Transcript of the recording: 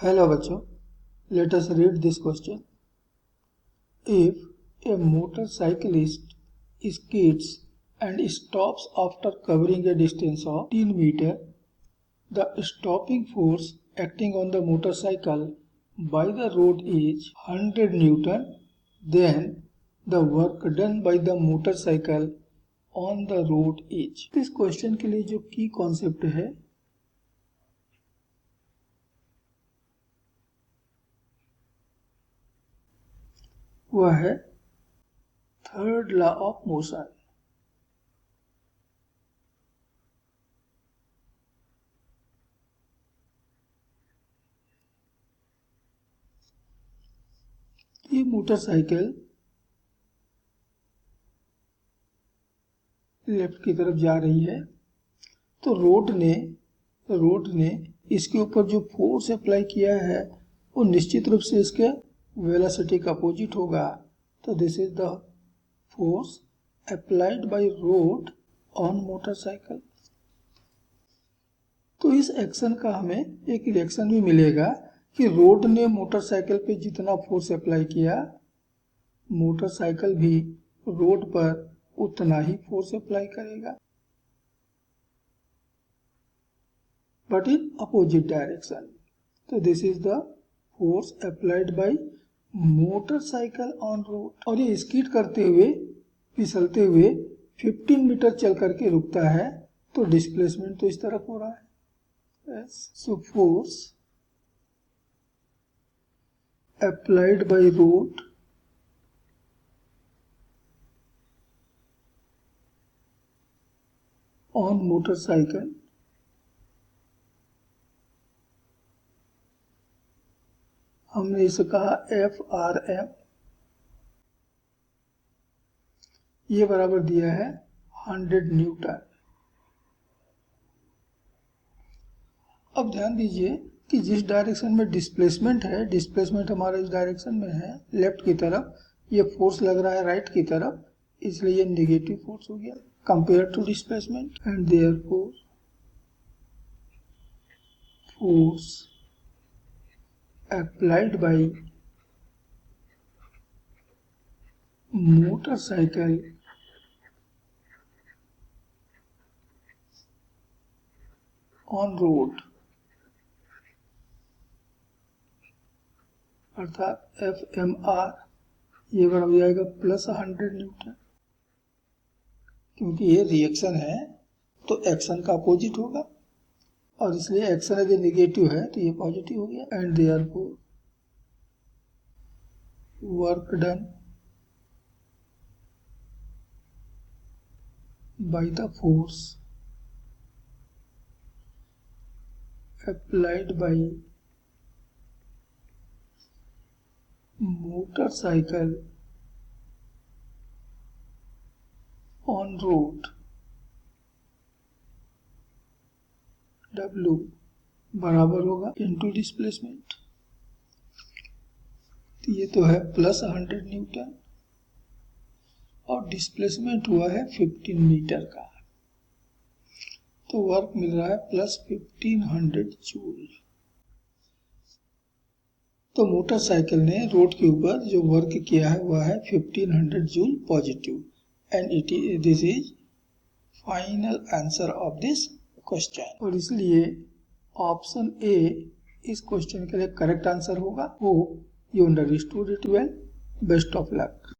Hello बच्चों, let us read this question. If a motorcyclist skids and stops after covering a distance of 10 meters, the stopping force acting on the motorcycle by the road is 100 Newton, then the work done by the motorcycle on the road is. इस question के लिए जो की concept है वह है third law of motion. ये motorcycle left की तरफ जा रही है, तो रोड ने इसके ऊपर जो फोर्स अप्लाई किया है वो निश्चित रूप से इसके वेलोसिटी का अपोजिट होगा। तो this is the force applied by road on motorcycle. तो इस एक्शन का हमें एक रिएक्शन भी मिलेगा कि रोड ने मोटरसाइकिल पे जितना फोर्स अप्लाई किया, मोटरसाइकिल भी रोड पर उतना ही फोर्स अप्लाई करेगा, बट इन अपोजिट डायरेक्शन। तो this is the force applied by motorcycle on road. और ये स्कीड करते हुए, फिसलते हुए 15 मीटर चल करके रुकता है, तो डिस्प्लेसमेंट तो इस तरफ हो रहा है। So force applied by road on motorcycle हमने इसे कहा FRM, ये बराबर दिया है 100 न्यूटन। अब ध्यान दीजिए कि जिस डायरेक्शन में डिस्प्लेसमेंट है, डिस्प्लेसमेंट हमारा इस डायरेक्शन में है लेफ्ट की तरफ, ये फोर्स लग रहा है राइट की तरफ, इसलिए ये नेगेटिव फोर्स हो गया compare to displacement. And therefore force applied by motorcycle on road अर्थात FMR ये बराबर हो जाएगा प्लस 100 न्यूटन। क्योंकि ये रिएक्शन है तो एक्शन का अपोजिट होगा, और इसलिए एक्शन यदि नेगेटिव है तो ये पॉजिटिव हो गया। And therefore work done by the force applied by motorcycle on road W बराबर होगा इनटू डिस्प्लेसमेंट। तो ये तो है प्लस 100 न्यूटन और डिस्प्लेसमेंट हुआ है 15 मीटर का, तो वर्क मिल रहा है प्लस 1500 जूल। तो मोटरसाइकिल ने रोड के ऊपर जो वर्क किया है वह है 1500 joule positive. And this is final answer of this question. और इसलिए ऑप्शन ए इस क्वेश्चन के लिए करेक्ट आंसर होगा। Hope you understood it well. Best of luck.